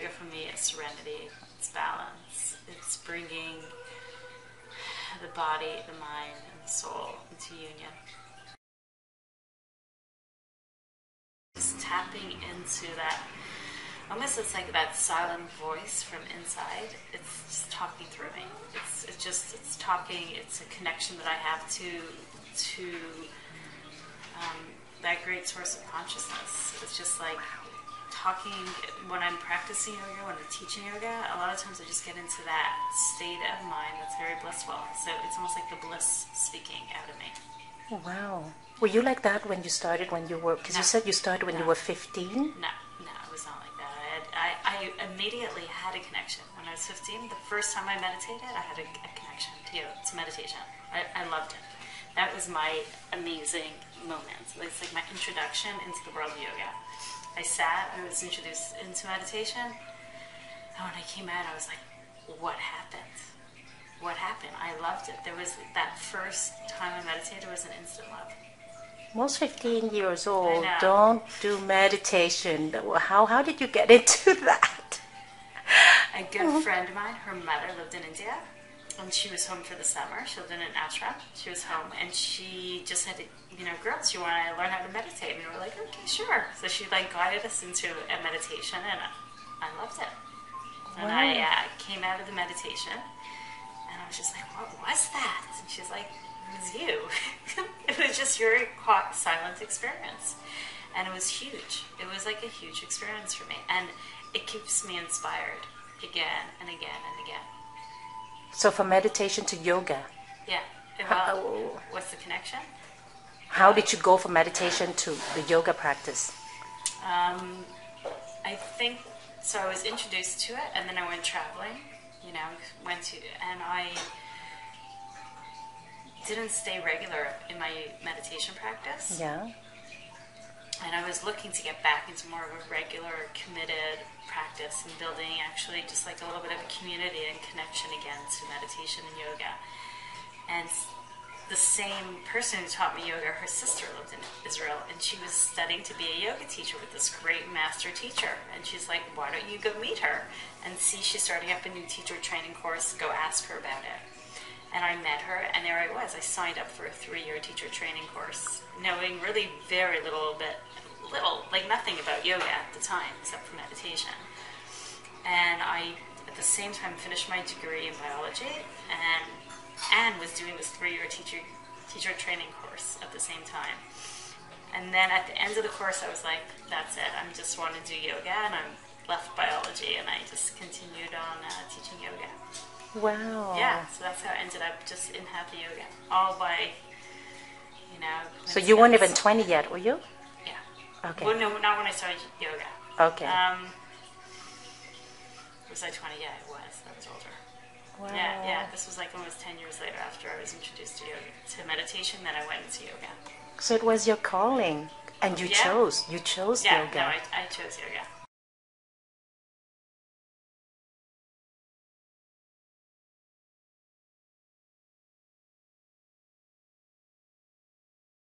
Yoga for me is serenity, it's balance, it's bringing the body, the mind, and the soul into union. Just tapping into that, almost it's like that silent voice from inside. It's just talking through me. It's talking. It's a connection that I have to that great source of consciousness. It's just like talking when I'm practicing yoga, when I'm teaching yoga. A lot of times I just get into that state of mind that's very blissful. So it's almost like the bliss speaking out of me. Wow. Were you like that when you started, when you were, because you said you started when you were 15? No, it was not like that. I immediately had a connection. When I was 15, the first time I meditated, I had a connection to meditation. I loved it. That was my amazing moment. It's like my introduction into the world of yoga. I was introduced into meditation, and when I came out, I was like, what happened? What happened? I loved it. There was that first time I meditated was an instant love. Most 15 years old don't do meditation. How did you get into that? A good friend of mine, her mother lived in India, and she was home for the summer. She lived in an ashram. She was home, and she just said, girls, you want to learn how to meditate? And we were like, okay, sure. So she guided us into a meditation, and I loved it. And wow. I came out of the meditation, and I was just like, what was that? And she's like, it was you. It was just your silent experience. And it was huge. It was like a huge experience for me. And it keeps me inspired again and again and again. So from meditation to yoga? Yeah. Well, what's the connection? How did you go from meditation to the yoga practice? I think, so I was introduced to it, and then I went traveling, and I didn't stay regular in my meditation practice. Yeah. And I was looking to get back into more of a regular, committed practice and building actually just like a little bit of a community and connection again to meditation and yoga. And the same person who taught me yoga, her sister lived in Israel, and she was studying to be a yoga teacher with this great master teacher. And she's like, why don't you go meet her and see she's starting up a new teacher training course, go ask her about it. And I met her, and there I was. I signed up for a 3-year teacher training course, knowing really very little, like nothing about yoga at the time, except for meditation. And I, at the same time, finished my degree in biology, and was doing this 3-year teacher training course at the same time. And then at the end of the course, I was like, that's it. I just want to do yoga, and I left biology, and I just continued on teaching yoga. Wow. Yeah, so that's how I ended up just in Hatha Yoga, all by, So you weren't even 20 yet, were you? Yeah. Okay. Well, no, not when I started yoga. Okay. Was I 20? Yeah, I was older. Wow. Yeah, this was like almost 10 years later after I was introduced to yoga, to meditation, then I went into yoga. So it was your calling, and you chose yeah, yoga. No, I chose yoga.